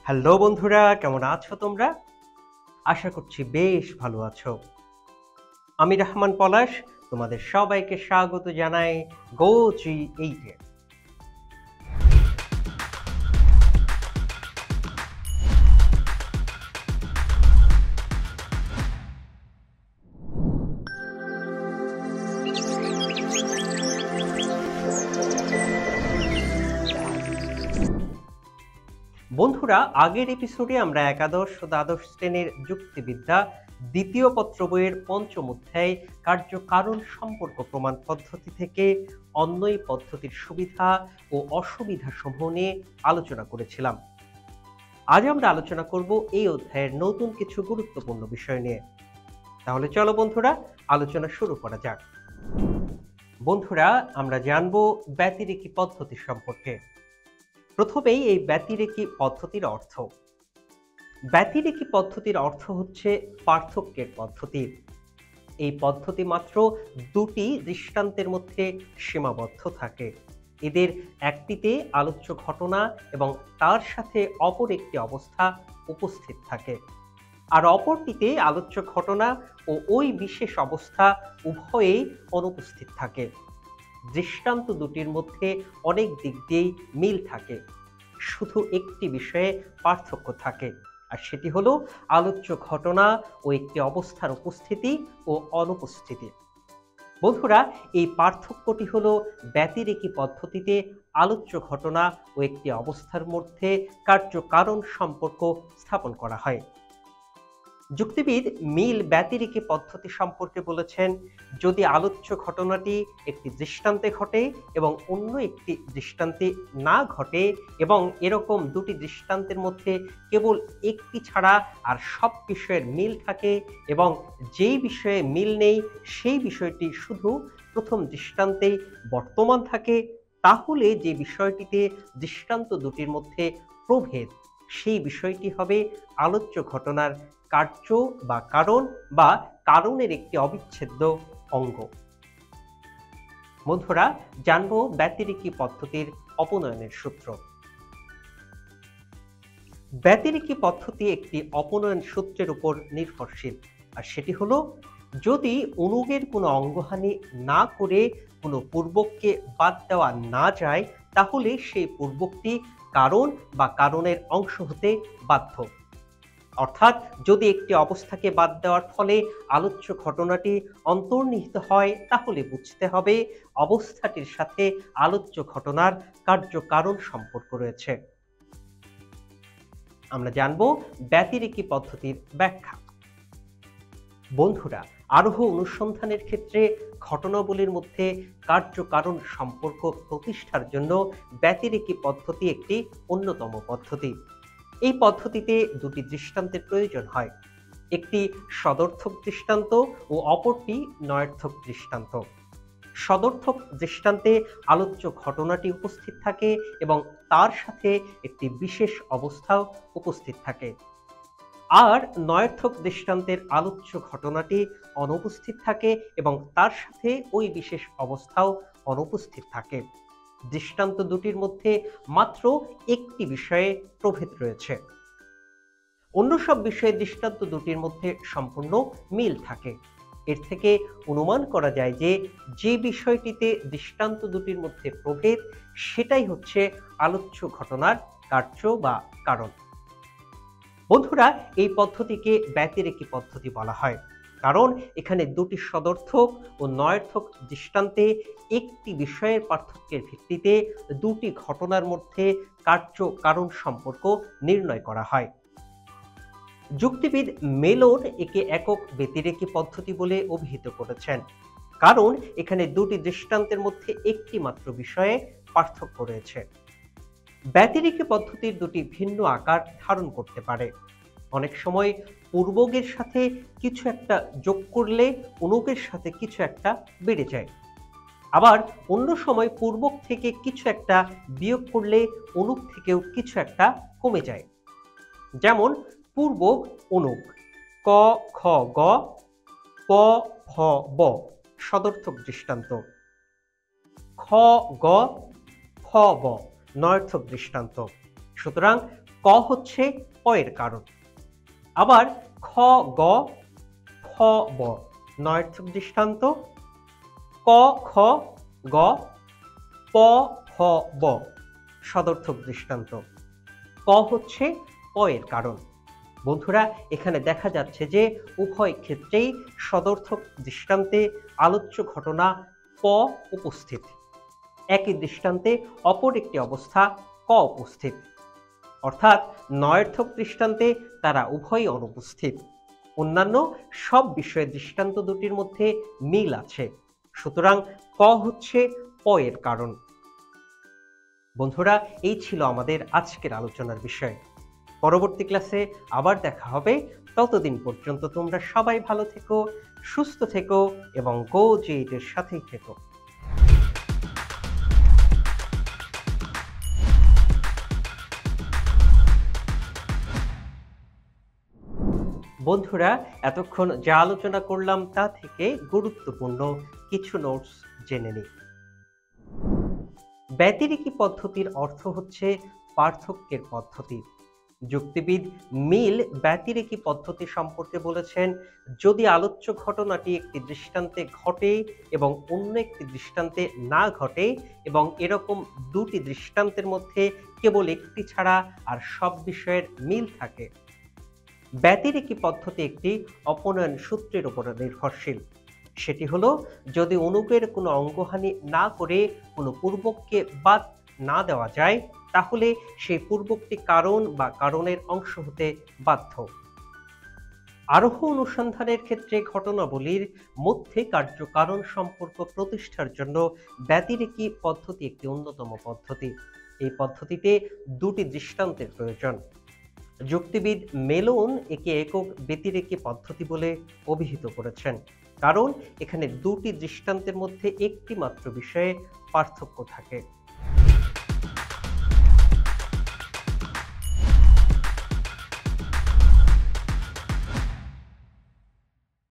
Hello বন্ধুরা, কেমন আছো তোমরা? আশা করছি বেশ ভালো আছো। আমি রহমান পলাশ তোমাদের সবাইকে স্বাগত জানাই গো 38 এ। বন্ধুরা, আগের এপিসোডে আমরা একাদশ ও দ্বাদশ শ্রেণীর যুক্তিবিদ্যা দ্বিতীয় পত্র বইয়ের পঞ্চম অধ্যায় কার্য-কারণ সম্পর্ক প্রমাণ পদ্ধতি থেকে অন্বয়ী পদ্ধতির সুবিধা ও অসুবিধা সমূহ নিয়ে আলোচনা করেছিলাম। আজ আমরা আলোচনা করব এই অধ্যায়ের নতুন কিছু গুরুত্বপূর্ণ বিষয় নিয়ে। তাহলে চলো বন্ধুরা, আলোচনা শুরু করা যাক। বন্ধুরা, আমরা জানব ব্যতিরেকি পদ্ধতি সম্পর্কে। প্রথমেই এই ব্যতিরেকি পদ্ধতির অর্থ। ব্যতিরেকি পদ্ধতির অর্থ হচ্ছে পার্থক্যের পদ্ধতি। এই পদ্ধতি মাত্র দুটি দৃষ্টান্তের মধ্যে সীমাবদ্ধ থাকে। এদের একটিতে আলোচ্য ঘটনা এবং তার সাথে অপর একটি অবস্থা উপস্থিত থাকে, আর অপরটিতে আলোচ্য ঘটনা ও ওই বিশেষ অবস্থা উভয়েই অনুপস্থিত থাকে। দৃষ্টান্ত দুটির মধ্যে অনেক দিক দিয়েই মিল থাকে, শুধু একটি বিষয়ে পার্থক্য থাকে, আর সেটি হলো আলোচ্য ঘটনা ও একটি অবস্থার উপস্থিতি ও অনুপস্থিতি। বন্ধুরা, এই পার্থক্যটি হলো ব্যতিরেকি পদ্ধতিতে আলোচ্য ঘটনা ও একটি অবস্থার মধ্যে কার্য-কারণ সম্পর্ক স্থাপন করা হয়। যুক্তিবিদ মিল ব্যতিরেকি পদ্ধতি সম্পর্কে বলেছেন, যদি আলোচ্য ঘটনাটি একটি দৃষ্টান্তে ঘটে এবং অন্য একটি দৃষ্টান্তে না ঘটে এবং এরকম দুটি দৃষ্টান্তের মধ্যে কেবল একটি ছাড়া আর সব বিষয়ের মিল থাকে এবং যেই বিষয়ে মিল নেই সেই বিষয়টি শুধু প্রথম দৃষ্টান্তেই বর্তমান থাকে, তাহলে যে বিষয়টিতে দৃষ্টান্ত দুটির মধ্যে প্রভেদ, সেই বিষয়টি হবে আলোচ্য ঘটনার কার্য বা কারণ বা কারণের একটি অবিচ্ছেদ্য অঙ্গ। বন্ধুরা, জানবো ব্যতিরেকি পদ্ধতির অপনয়নের সূত্র। ব্যতিরেকি পদ্ধতি একটি অপনয়ন সূত্রের উপর নির্ভরশীল, আর সেটি হলো, যদি অনুগের কোনো অঙ্গহানি না করে কোনো পূর্বককে বাদ দেওয়া না যায়, তাহলে সেই পূর্বকটি কারণ বা কারণের অংশ হতে বাধ্য। অর্থাৎ যদি একটি অবস্থাকে বাদ দেওয়ার ফলে আলোচ্য ঘটনাটি অন্তর্নিহিত হয়, তাহলে বুঝতে হবে অবস্থাটির সাথে আলোচ্য ঘটনার কার্য-কারণ সম্পর্ক রয়েছে। আমরা জানব ব্যতিরেকি পদ্ধতির ব্যাখ্যা। বন্ধুরা, আরোহ অনুসন্ধানের ক্ষেত্রে ঘটনাবলীর মধ্যে কার্য-কারণ সম্পর্ক প্রতিষ্ঠার জন্য ব্যতিরেকি পদ্ধতি একটি অন্যতম পদ্ধতি। এই পদ্ধতিতে দুটি দৃষ্টান্তের প্রয়োজন হয়, একটি সদর্থক দৃষ্টান্ত ও অপরটি নয়ার্থক দৃষ্টান্ত। সদর্থক দৃষ্টান্তে আলোচ্য ঘটনাটি উপস্থিত থাকে এবং তার সাথে একটি বিশেষ অবস্থাও উপস্থিত থাকে, আর নয়ার্থক দৃষ্টান্তের আলোচ্য ঘটনাটি অনুপস্থিত থাকে এবং তার সাথে ওই বিশেষ অবস্থাও অনুপস্থিত থাকে। দৃষ্টান্ত দুটির মধ্যে মাত্র একটি বিষয়ে প্রভেদ রয়েছে, অন্য সব বিষয়ে দৃষ্টান্ত দুটির মধ্যে সম্পূর্ণ মিল থাকে। এর থেকে অনুমান করা যায় যে, যে বিষয়টিতে দৃষ্টান্ত দুটির মধ্যে প্রভেদ, সেটাই হচ্ছে আলোচ্য ঘটনার কার্য বা কারণ। বন্ধুরা, এই পদ্ধতিকে ব্যতিরেকি পদ্ধতি বলা হয়, কারণ এখানে দুটি সদর্থক ও নয়ার্থক দৃষ্টান্তে একটি বিষয়ের পার্থক্যের ভিত্তিতে দুটি ঘটনার মধ্যে কার্য কারণ সম্পর্ক নির্ণয় করা হয়। যুক্তিবিদ মেলন একে একক ব্যতিরেকি পদ্ধতি বলে অভিহিত করেছেন, কারণ এখানে দুটি দৃষ্টান্তের মধ্যে একটি মাত্র বিষয়ে পার্থক্য রয়েছে। ব্যতিরেকি পদ্ধতির দুটি ভিন্ন আকার ধারণ করতে পারে। অনেক সময় পূর্বকের সাথে কিছু একটা যোগ করলে অনুকের সাথে কিছু একটা বেড়ে যায়, আবার অন্য সময় পূর্বক থেকে কিছু একটা বিয়োগ করলে অনুক থেকেও কিছু একটা কমে যায়। যেমন পূর্বক অনুক ক খ গ প ফ ব সদর্থক দৃষ্টান্ত, খ গ খ ব নয়ার্থক দৃষ্টান্ত। সুতরাং ক হচ্ছে প এর কারণ। আবার খ গ খ ব নয়ার্থক দৃষ্টান্ত, ক খ গ প খ ব সদর্থক দৃষ্টান্ত। ক হচ্ছে প এর কারণ। বন্ধুরা, এখানে দেখা যাচ্ছে যে উভয় ক্ষেত্রেই সদর্থক দৃষ্টান্তে আলোচ্য ঘটনা প উপস্থিত, একই দৃষ্টান্তে অপর একটি অবস্থা ক উপস্থিত, অর্থাৎ নয়ার্থক দৃষ্টান্তে তারা উভয়ই অনুপস্থিত। অন্যান্য সব বিষয়ে দৃষ্টান্ত দুটির মধ্যে মিল আছে, সুতরাং ক হচ্ছে প এর কারণ। বন্ধুরা, এই ছিল আমাদের আজকের আলোচনার বিষয়। পরবর্তী ক্লাসে আবার দেখা হবে। ততদিন পর্যন্ত তোমরা সবাই ভালো থেকো, সুস্থ থেকো এবং গো জি8 এর সাথেই থেকো। বন্ধুরা, এতক্ষণ যা আলোচনা করলাম তা থেকে গুরুত্বপূর্ণ কিছু নোটস জেনে নিই। ব্যতিরেকি পদ্ধতির অর্থ হচ্ছে পার্থক্যের পদ্ধতি। যুক্তিবিদ মিল ব্যতিরেকি পদ্ধতি সম্পর্কে বলেছেন, যদি আলোচ্য ঘটনাটি একটি দৃষ্টান্তে ঘটে এবং অন্য একটি দৃষ্টান্তে না ঘটে এবং এরকম দুটি দৃষ্টান্তের মধ্যে কেবল একটি ছাড়া আর সব বিষয়ের মিল থাকে। ব্যতিরেকি পদ্ধতি একটি অপনয়ন সূত্রের উপর নির্ভরশীল। সেটি হলো, যদি অনুকের কোনো অঙ্গহানি না করে কোনো পূর্বককে বাদ না দেওয়া যায়, তাহলে সেই পূর্বকটি কারণ বা কারণের অংশ হতে বাধ্য। আরোহ অনুসন্ধানের ক্ষেত্রে ঘটনাবলীর মধ্যে কার্য-কারণ সম্পর্ক প্রতিষ্ঠার জন্য ব্যতিরেকি পদ্ধতি একটি অন্যতম পদ্ধতি। এই পদ্ধতিতে দুটি দৃষ্টান্তের প্রয়োজন। যুক্তিবিদ মেলন একে একক ব্যতিরেকি পদ্ধতি বলে অভিহিত করেছেন, কারণ এখানে দুটি দৃষ্টান্তের মধ্যে একটি মাত্র বিষয়ে পার্থক্য থাকে।